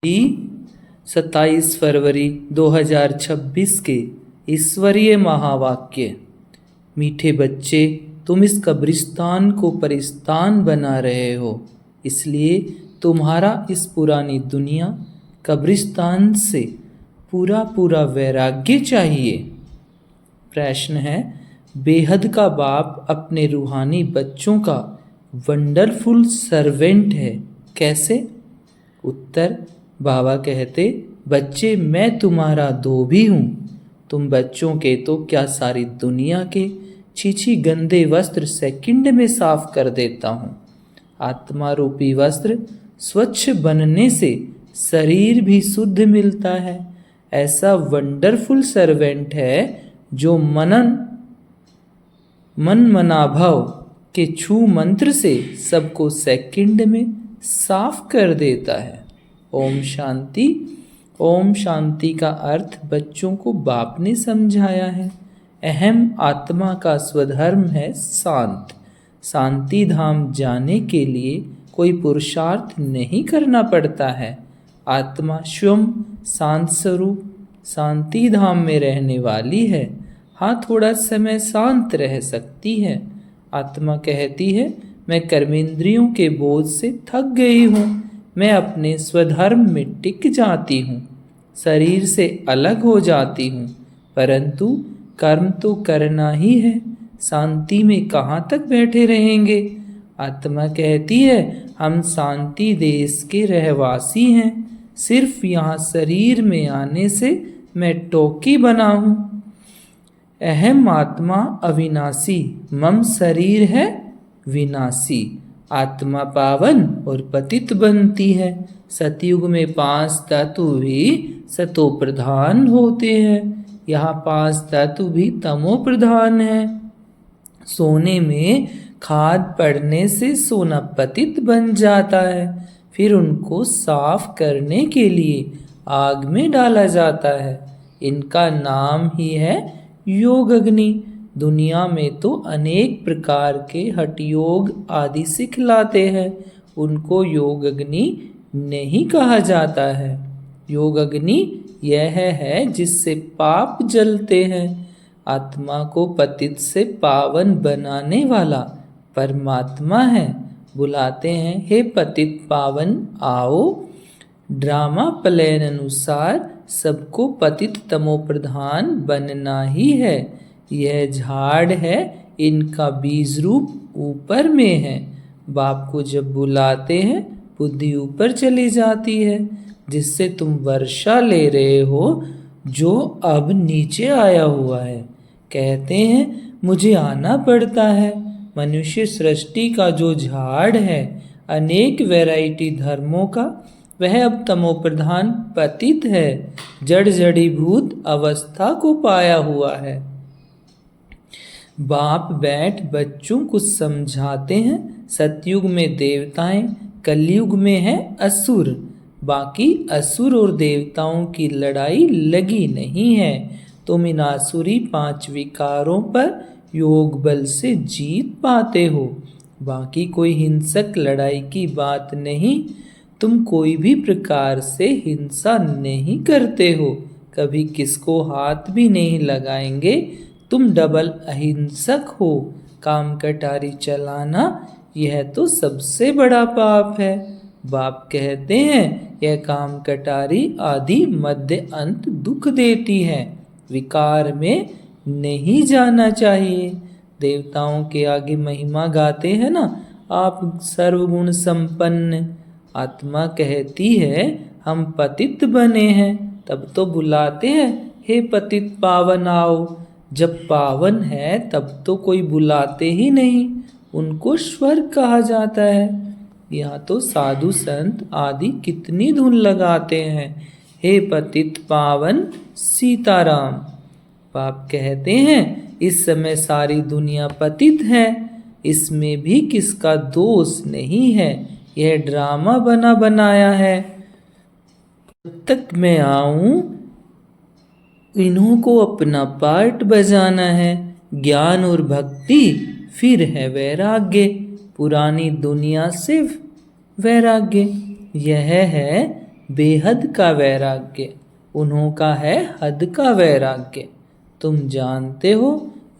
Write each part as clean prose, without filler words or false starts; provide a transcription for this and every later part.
ही 27 फरवरी 2026 के ईश्वरीय महावाक्य। मीठे बच्चे, तुम इस कब्रिस्तान को परिस्तान बना रहे हो, इसलिए तुम्हारा इस पुरानी दुनिया कब्रिस्तान से पूरा वैराग्य चाहिए। प्रश्न है, बेहद का बाप अपने रूहानी बच्चों का वंडरफुल सर्वेंट है, कैसे? उत्तर, बाबा कहते, बच्चे मैं तुम्हारा धोबी हूँ। तुम बच्चों के तो क्या सारी दुनिया के छीछी गंदे वस्त्र सेकंड में साफ कर देता हूँ। आत्मा रूपी वस्त्र स्वच्छ बनने से शरीर भी शुद्ध मिलता है। ऐसा वंडरफुल सर्वेंट है जो मन मनाभाव के छू मंत्र से सबको सेकंड में साफ कर देता है। ओम शांति। ओम शांति का अर्थ बच्चों को बाप ने समझाया है। अहम आत्मा का स्वधर्म है शांत। शांति धाम जाने के लिए कोई पुरुषार्थ नहीं करना पड़ता है। आत्मा स्वयं शांत स्वरूप शांति धाम में रहने वाली है। हाँ, थोड़ा समय शांत रह सकती है। आत्मा कहती है, मैं कर्मेंद्रियों के बोझ से थक गई हूँ, मैं अपने स्वधर्म में टिक जाती हूँ, शरीर से अलग हो जाती हूँ, परंतु कर्म तो करना ही है, शांति में कहाँ तक बैठे रहेंगे। आत्मा कहती है, हम शांति देश के रहवासी हैं, सिर्फ यहाँ शरीर में आने से मैं टोकी बना हूँ। अहम आत्मा अविनाशी, मम शरीर है विनाशी। आत्मा पावन और पतित बनती है। सतयुग में 5 तत्व भी सतो प्रधान होते हैं, यहाँ 5 तत्व भी तमो प्रधान है। सोने में खाद पड़ने से सोना पतित बन जाता है, फिर उनको साफ करने के लिए आग में डाला जाता है। इनका नाम ही है योग अग्नि। दुनिया में तो अनेक प्रकार के हठ योग आदि सिखलाते हैं, उनको योग अग्नि नहीं कहा जाता है। योग अग्नि यह है जिससे पाप जलते हैं। आत्मा को पतित से पावन बनाने वाला परमात्मा है। बुलाते हैं, हे पतित पावन आओ। ड्रामा प्लान अनुसार सबको पतित तमो प्रधान बनना ही है। यह झाड़ है, इनका बीज रूप ऊपर में है। बाप को जब बुलाते हैं बुद्धि ऊपर चली जाती है, जिससे तुम वर्षा ले रहे हो जो अब नीचे आया हुआ है। कहते हैं मुझे आना पड़ता है। मनुष्य सृष्टि का जो झाड़ है अनेक वैरायटी धर्मों का, वह अब तमो प्रधान पतित है, जड़ जड़ीभूत अवस्था को पाया हुआ है। बाप बैठ बच्चों को समझाते हैं, सतयुग में देवताएं, कलयुग में है असुर। बाकी असुर और देवताओं की लड़ाई लगी नहीं है। तुम इन आसुरी 5 विकारों पर योग बल से जीत पाते हो। बाकी कोई हिंसक लड़ाई की बात नहीं। तुम कोई भी प्रकार से हिंसा नहीं करते हो, कभी किसको हाथ भी नहीं लगाएंगे। तुम डबल अहिंसक हो। काम कटारी चलाना यह तो सबसे बड़ा पाप है। बाप कहते हैं यह काम कटारी आदि मध्य अंत दुख देती है, विकार में नहीं जाना चाहिए। देवताओं के आगे महिमा गाते हैं ना, आप सर्वगुण संपन्न। आत्मा कहती है हम पतित बने हैं, तब तो बुलाते हैं हे पतित पावन आओ। जब पावन है तब तो कोई बुलाते ही नहीं, उनको स्वर्ग कहा जाता है। यहाँ तो साधु संत आदि कितनी धुन लगाते हैं, हे पतित पावन सीताराम। बाप कहते हैं इस समय सारी दुनिया पतित है, इसमें भी किसका दोष नहीं है, यह ड्रामा बना बनाया है। जब तक मैं आऊं इन्हों को अपना पार्ट बजाना है। ज्ञान और भक्ति, फिर है वैराग्य। पुरानी दुनिया से वैराग्य, यह है बेहद का वैराग्य, उन्हों का है हद का वैराग्य। तुम जानते हो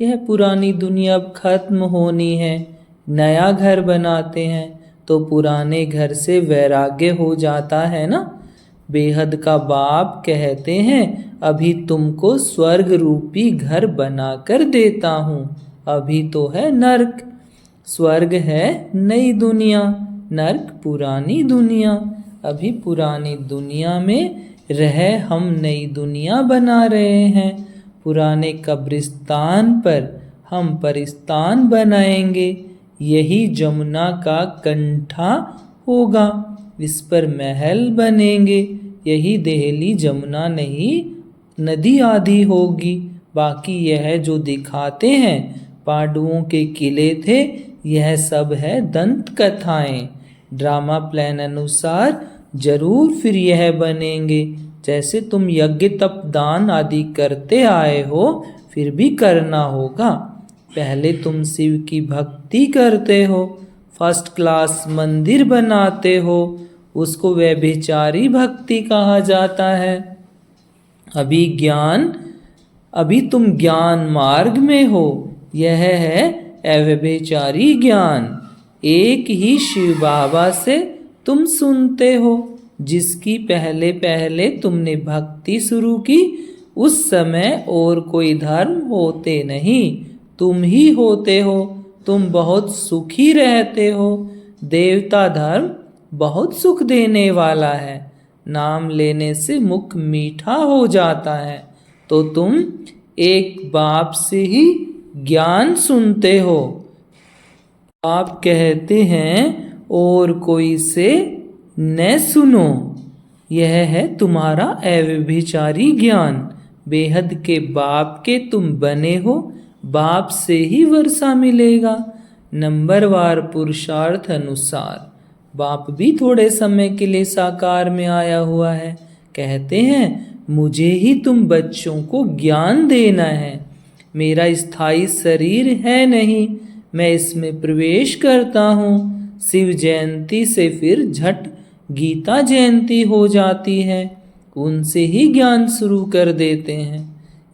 यह पुरानी दुनिया अब खत्म होनी है, नया घर बनाते हैं तो पुराने घर से वैराग्य हो जाता है ना। बेहद का बाप कहते हैं अभी तुमको स्वर्ग रूपी घर बनाकर देता हूँ, अभी तो है नर्क। स्वर्ग है नई दुनिया, नर्क पुरानी दुनिया। अभी पुरानी दुनिया में रह हम नई दुनिया बना रहे हैं। पुराने कब्रिस्तान पर हम परिस्तान बनाएंगे, यही जमुना का कंठा होगा, इस पर महल बनेंगे, यही देहली जमुना नहीं नदी आदि होगी। बाकी यह जो दिखाते हैं पांडवों के किले थे, यह सब है दंत कथाएं। ड्रामा प्लान अनुसार जरूर फिर यह बनेंगे। जैसे तुम यज्ञ तप दान आदि करते आए हो, फिर भी करना होगा। पहले तुम शिव की भक्ति करते हो, फर्स्ट क्लास मंदिर बनाते हो, उसको व्यभिचारी भक्ति कहा जाता है। अभी तुम ज्ञान मार्ग में हो, यह है अव्यभिचारी ज्ञान। एक ही शिव बाबा से तुम सुनते हो, जिसकी पहले पहले तुमने भक्ति शुरू की, उस समय और कोई धर्म होते नहीं, तुम ही होते हो। तुम बहुत सुखी रहते हो। देवता धर्म बहुत सुख देने वाला है, नाम लेने से मुख मीठा हो जाता है। तो तुम एक बाप से ही ज्ञान सुनते हो। आप कहते हैं और कोई से न सुनो, यह है तुम्हारा अव्यभिचारी ज्ञान। बेहद के बाप के तुम बने हो, बाप से ही वर्षा मिलेगा। नंबरवार पुरुषार्थ अनुसार बाप भी थोड़े समय के लिए साकार में आया हुआ है। कहते हैं मुझे ही तुम बच्चों को ज्ञान देना है। मेरा स्थायी शरीर है नहीं, मैं इसमें प्रवेश करता हूँ। शिव जयंती से फिर झट गीता जयंती हो जाती है, उनसे ही ज्ञान शुरू कर देते हैं।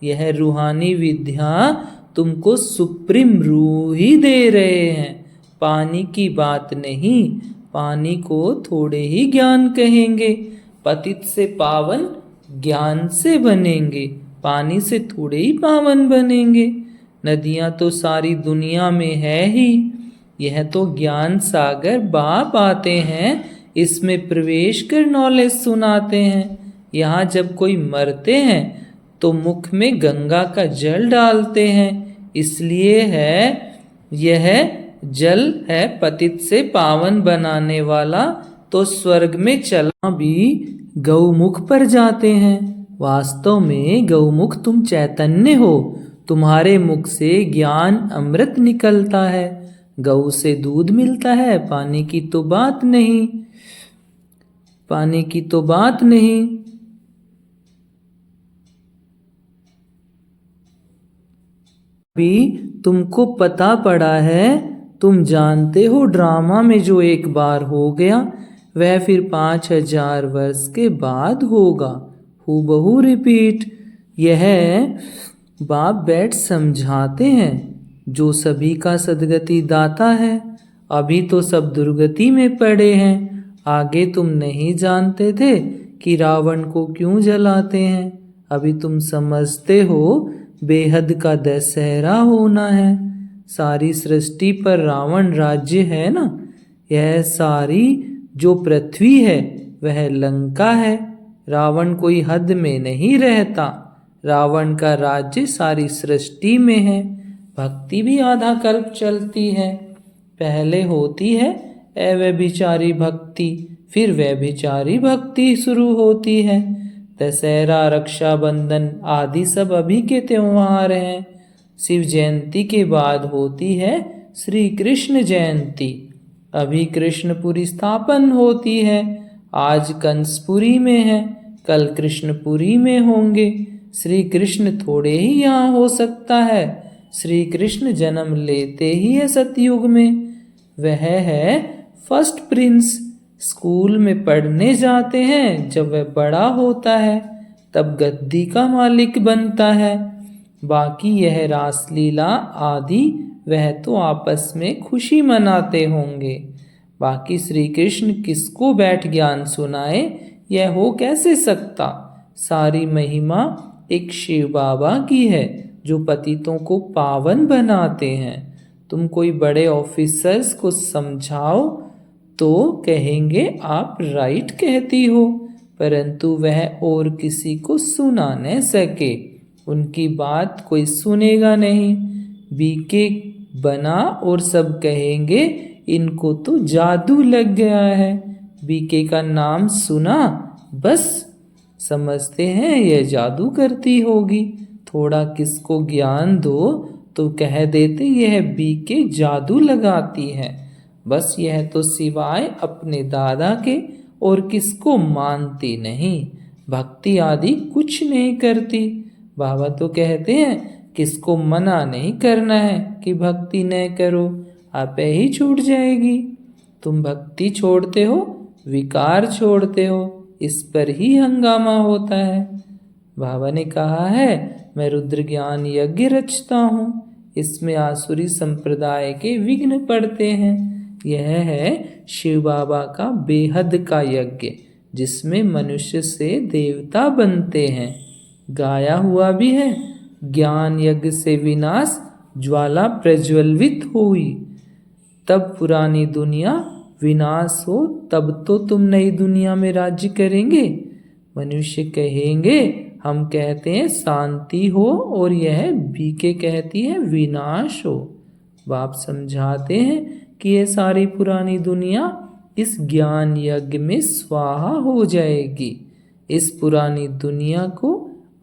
यह रूहानी विद्या तुमको सुप्रीम रूह ही दे रहे हैं, पानी की बात नहीं। पानी को थोड़े ही ज्ञान कहेंगे, पतित से पावन ज्ञान से बनेंगे, पानी से थोड़े ही पावन बनेंगे। नदियां तो सारी दुनिया में है ही, यह तो ज्ञान सागर बाप आते हैं, इसमें प्रवेश कर नॉलेज सुनाते हैं। यहाँ जब कोई मरते हैं तो मुख में गंगा का जल डालते हैं, इसलिए है यह जल है पतित से पावन बनाने वाला। तो स्वर्ग में चला भी गौमुख पर जाते हैं। वास्तव में गौमुख तुम चैतन्य हो, तुम्हारे मुख से ज्ञान अमृत निकलता है। गऊ से दूध मिलता है, पानी की तो बात नहीं, पानी की तो बात नहीं। भी तुमको पता पड़ा है, तुम जानते हो ड्रामा में जो एक बार हो गया वह फिर 5000 वर्ष के बाद होगा, हूबहू रिपीट। यह बाप बैठ समझाते हैं, जो सभी का सदगति दाता है। अभी तो सब दुर्गति में पड़े हैं। आगे तुम नहीं जानते थे कि रावण को क्यों जलाते हैं, अभी तुम समझते हो बेहद का दशहरा होना है। सारी सृष्टि पर रावण राज्य है ना, यह सारी जो पृथ्वी है वह लंका है। रावण कोई हद में नहीं रहता, रावण का राज्य सारी सृष्टि में है। भक्ति भी आधा कल्प चलती है, पहले होती है अव्यभिचारी भक्ति, फिर व्यभिचारी भक्ति शुरू होती है। दशहरा, रक्षाबंधन आदि सब अभी के त्योहार हैं। शिव जयंती के बाद होती है श्री कृष्ण जयंती, अभी कृष्णपुरी स्थापन होती है। आज कंसपुरी में है, कल कृष्णपुरी में होंगे। श्री कृष्ण थोड़े ही यहाँ हो सकता है, श्री कृष्ण जन्म लेते ही है सतयुग में। वह है फर्स्ट प्रिंस, स्कूल में पढ़ने जाते हैं, जब वह बड़ा होता है तब गद्दी का मालिक बनता है। बाकी यह रासलीला आदि वह तो आपस में खुशी मनाते होंगे। बाकी श्री कृष्ण किसको बैठ ज्ञान सुनाए, यह हो कैसे सकता। सारी महिमा एक शिव बाबा की है जो पतितों को पावन बनाते हैं। तुम कोई बड़े ऑफिसर्स को समझाओ तो कहेंगे आप राइट कहती हो, परंतु वह और किसी को सुना न सके, उनकी बात कोई सुनेगा नहीं। बीके बना और सब कहेंगे इनको तो जादू लग गया है। बीके का नाम सुना बस समझते हैं यह जादू करती होगी। थोड़ा किसको ज्ञान दो तो कह देते यह बीके जादू लगाती है। बस यह तो सिवाय अपने दादा के और किसको मानती नहीं, भक्ति आदि कुछ नहीं करती। बाबा तो कहते हैं किसको मना नहीं करना है कि भक्ति न करो, आपे ही छूट जाएगी। तुम भक्ति छोड़ते हो, विकार छोड़ते हो, इस पर ही हंगामा होता है। बाबा ने कहा है मैं रुद्र ज्ञान यज्ञ रचता हूँ, इसमें आसुरी संप्रदाय के विघ्न पड़ते हैं। यह है शिव बाबा का बेहद का यज्ञ, जिसमें मनुष्य से देवता बनते हैं। गाया हुआ भी है, ज्ञान यज्ञ से विनाश ज्वाला प्रज्वलित हुई, तब पुरानी दुनिया विनाश हो, तब तो तुम नई दुनिया में राज्य करेंगे। मनुष्य कहेंगे हम कहते हैं शांति हो और यह बीके कहती है विनाश हो। बाप समझाते हैं कि यह सारी पुरानी दुनिया इस ज्ञान यज्ञ में स्वाहा हो जाएगी। इस पुरानी दुनिया को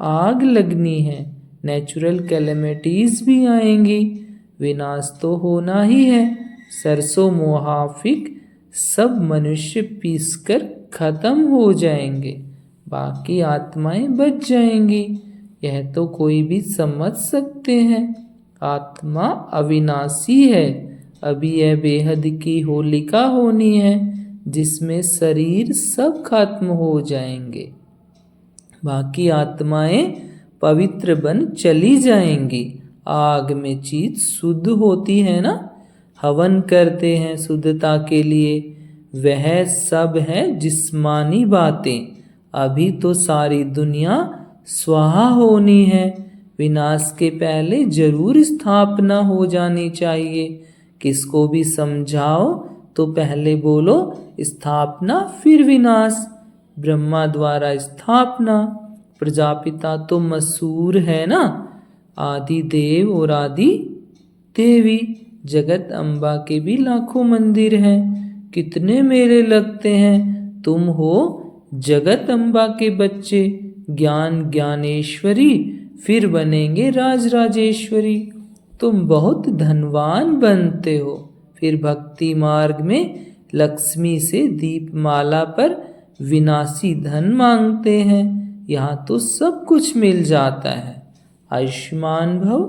आग लगनी है, नेचुरल कैलेमिटीज भी आएंगी, विनाश तो होना ही है। सरसों मुहाफिक सब मनुष्य पीसकर खत्म हो जाएंगे, बाकी आत्माएं बच जाएंगी। यह तो कोई भी समझ सकते हैं। आत्मा अविनाशी है। अभी यह बेहद की होलिका होनी है जिसमें शरीर सब खत्म हो जाएंगे, बाकी आत्माएं पवित्र बन चली जाएंगी। आग में चीज शुद्ध होती है ना, हवन करते हैं शुद्धता के लिए, वह सब है जिस्मानी बातें। अभी तो सारी दुनिया स्वाहा होनी है, विनाश के पहले जरूर स्थापना हो जानी चाहिए। किसको भी समझाओ तो पहले बोलो स्थापना फिर विनाश। ब्रह्मा द्वारा स्थापना, प्रजापिता तो मशहूर है ना, आदि देव और आदि देवी। जगत अम्बा के भी लाखों मंदिर हैं, कितने मेले लगते हैं। तुम हो जगत अम्बा के बच्चे, ज्ञान ज्ञानेश्वरी, फिर बनेंगे राज राजेश्वरी। तुम बहुत धनवान बनते हो, फिर भक्ति मार्ग में लक्ष्मी से दीपमाला पर विनाशी धन मांगते हैं। यहाँ तो सब कुछ मिल जाता है। आयुष्मान भव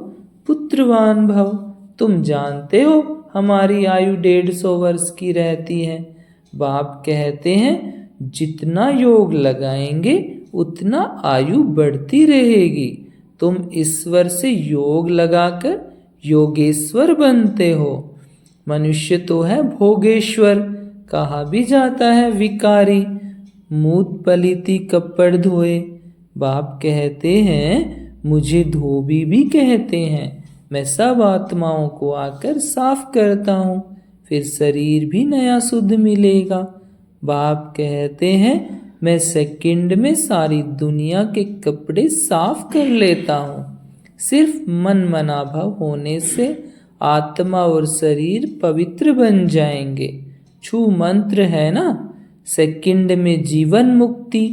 पुत्रवान भव। तुम जानते हो हमारी आयु 150 वर्ष की रहती है। बाप कहते हैं जितना योग लगाएंगे उतना आयु बढ़ती रहेगी। तुम ईश्वर से योग लगाकर योगेश्वर बनते हो। मनुष्य तो है भोगेश्वर, कहा भी जाता है विकारी, मूत पलीती कपड़ धोए। बाप कहते हैं मुझे धोबी भी कहते हैं, मैं सब आत्माओं को आकर साफ करता हूँ, फिर शरीर भी नया शुद्ध मिलेगा। बाप कहते हैं मैं सेकंड में सारी दुनिया के कपड़े साफ कर लेता हूँ। सिर्फ मन मनाभाव होने से आत्मा और शरीर पवित्र बन जाएंगे। छू मंत्र है ना, सेकंड में जीवन मुक्ति,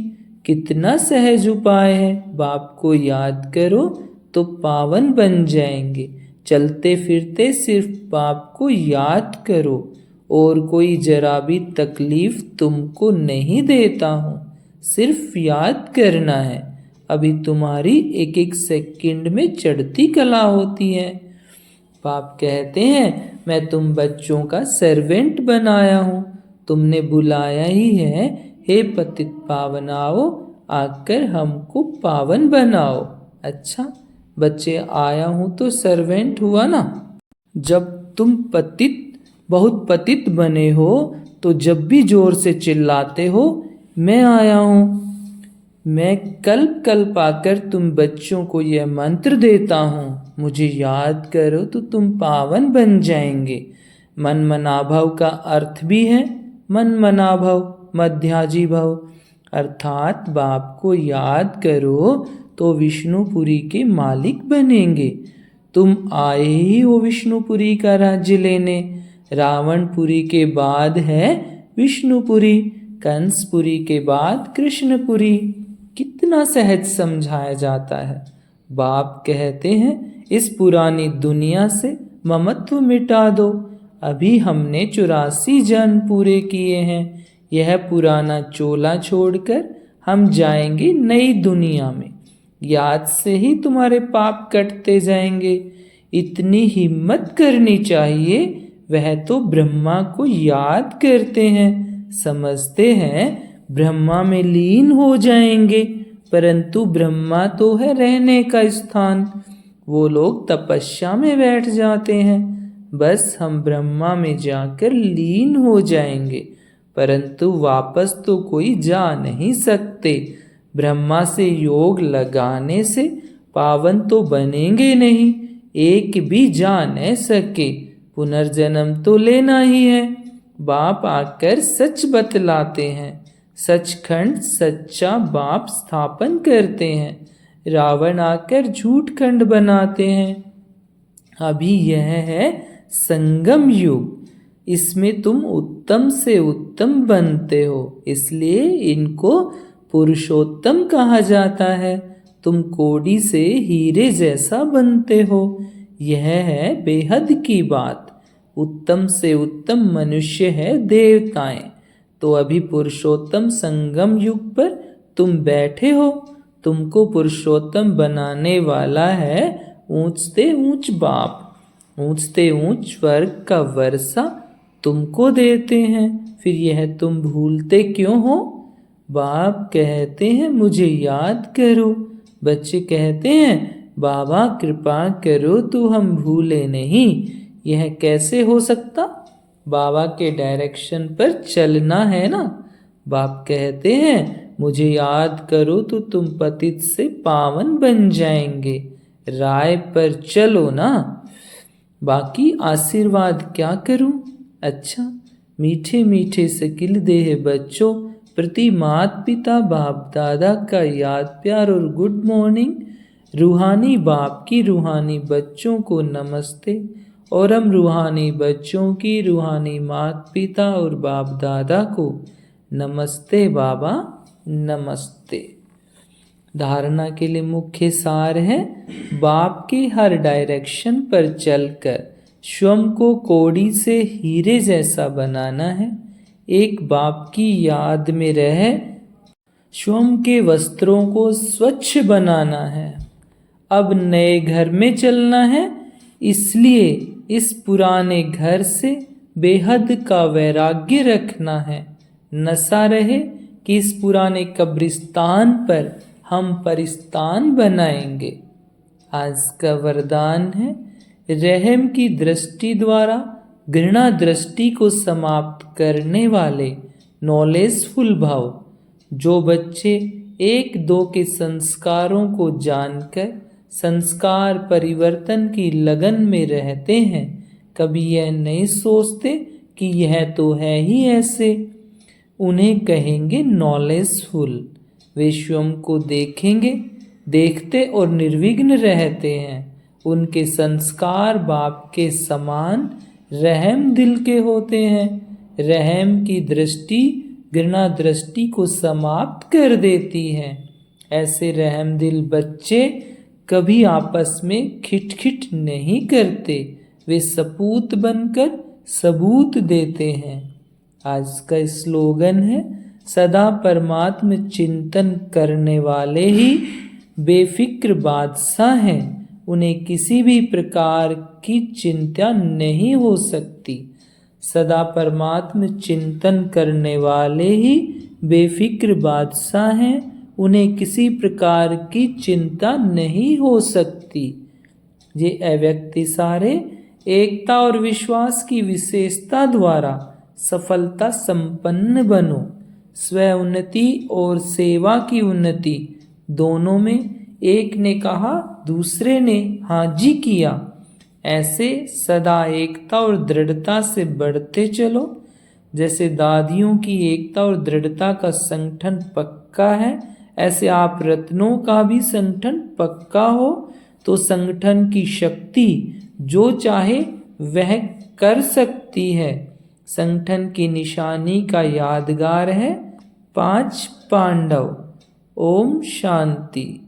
कितना सहज उपाय है। बाप को याद करो तो पावन बन जाएंगे। चलते फिरते सिर्फ बाप को याद करो, और कोई जरा भी तकलीफ तुमको नहीं देता हूँ, सिर्फ याद करना है। अभी तुम्हारी एक एक सेकंड में चढ़ती कला होती है। बाप कहते हैं मैं तुम बच्चों का सर्वेंट बनाया हूँ, तुमने बुलाया ही है, हे पतित पावनाओ, आकर हमको पावन बनाओ। अच्छा बच्चे, आया हूँ तो सर्वेंट हुआ ना। जब तुम बहुत पतित बने हो तो जब भी जोर से चिल्लाते हो, मैं आया हूँ, मैं कल्प कल्प आकर तुम बच्चों को यह मंत्र देता हूँ, मुझे याद करो तो तुम पावन बन जाएंगे। मन मनाभव का अर्थ भी है मन मनाभव मध्याजी भव, अर्थात बाप को याद करो तो विष्णुपुरी के मालिक बनेंगे। तुम आए ही हो विष्णुपुरी का राज्य लेने। रावणपुरी के बाद है विष्णुपुरी, कंसपुरी के बाद कृष्णपुरी। कितना सहज समझाया जाता है। बाप कहते हैं, इस पुरानी दुनिया से ममत्व मिटा दो। अभी हमने 84 जन्म पूरे किए हैं। यह पुराना चोला छोड़कर हम जाएंगे नई दुनिया में। याद से ही तुम्हारे पाप कटते जाएंगे। इतनी हिम्मत करनी चाहिए। वह तो ब्रह्मा को याद करते हैं, समझते हैं ब्रह्मा में लीन हो जाएंगे, परंतु ब्रह्मा तो है रहने का स्थान। वो लोग तपस्या में बैठ जाते हैं। बस हम ब्रह्मा में जाकर लीन हो जाएंगे, परंतु वापस तो कोई जा नहीं सकते। ब्रह्मा से योग लगाने से पावन तो बनेंगे नहीं, एक भी जा न सके। पुनर्जन्म तो लेना ही है। बाप आकर सच बतलाते हैं। सचखंड सच्चा बाप स्थापन करते हैं। रावण आकर झूठ खंड बनाते हैं। अभी यह है संगम युग। इसमें तुम उत्तम से उत्तम बनते हो, इसलिए इनको पुरुषोत्तम कहा जाता है। तुम कोड़ी से हीरे जैसा बनते हो। यह है बेहद की बात। उत्तम से उत्तम मनुष्य है देवताएं। तो अभी पुरुषोत्तम संगम युग पर तुम बैठे हो। तुमको पुरुषोत्तम बनाने वाला है ऊंचते ऊंच बाप। ऊंचते ऊंच स्वर्ग का वर्षा तुमको देते हैं, फिर यह तुम भूलते क्यों हो? बाप कहते हैं मुझे याद करो। बच्चे कहते हैं बाबा कृपा करो तो हम भूले नहीं। यह कैसे हो सकता? बाबा के डायरेक्शन पर चलना है ना। बाप कहते हैं मुझे याद करो तो तुम पतित से पावन बन जाएंगे। राय पर चलो ना। बाकी आशीर्वाद क्या करूं? अच्छा, मीठे मीठे सकिल देह बच्चों प्रति माता पिता बाप दादा का याद प्यार और गुड मॉर्निंग। रूहानी बाप की रूहानी बच्चों को नमस्ते, और हम रूहानी बच्चों की रूहानी माता पिता और बाप दादा को नमस्ते बाबा नमस्ते। धारणा के लिए मुख्य सार है, बाप के हर डायरेक्शन पर चलकर स्वयं को कोड़ी से हीरे जैसा बनाना है। एक बाप की याद में रह स्वयं के वस्त्रों को स्वच्छ बनाना है। अब नए घर में चलना है, इसलिए इस पुराने घर से बेहद का वैराग्य रखना है। नशा रहे कि इस पुराने कब्रिस्तान पर हम परिस्तान बनाएंगे। आज का वरदान है, रहम की दृष्टि द्वारा घृणा दृष्टि को समाप्त करने वाले नॉलेजफुल भाव। जो बच्चे एक दो के संस्कारों को जानकर संस्कार परिवर्तन की लगन में रहते हैं, कभी यह नहीं सोचते कि यह तो है ही ऐसे, उन्हें कहेंगे नॉलेजफुल। वे स्वयं को देखेंगे, देखते और निर्विघ्न रहते हैं। उनके संस्कार बाप के समान रहम दिल के होते हैं। रहम की दृष्टि घृणा दृष्टि को समाप्त कर देती है। ऐसे रहम दिल बच्चे कभी आपस में खिटखिट नहीं करते, वे सपूत बनकर सबूत देते हैं। आज का स्लोगन है, सदा परमात्म चिंतन करने वाले ही बेफिक्र बादशाह हैं। उन्हें किसी भी प्रकार की चिंता नहीं हो सकती। सदा परमात्म चिंतन करने वाले ही बेफिक्र बादशाह हैं, उन्हें किसी प्रकार की चिंता नहीं हो सकती। ये अव्यक्ति सारे एकता और विश्वास की विशेषता द्वारा सफलता संपन्न बनो। स्व उन्नति और सेवा की उन्नति दोनों में एक ने कहा, दूसरे ने हाँ जी किया। ऐसे सदा एकता और दृढ़ता से बढ़ते चलो। जैसे दादियों की एकता और दृढ़ता का संगठन पक्का है, ऐसे आप रत्नों का भी संगठन पक्का हो तो संगठन की शक्ति जो चाहे वह कर सकती है। संगठन की निशानी का यादगार है 5 पांडव। ओम शांति।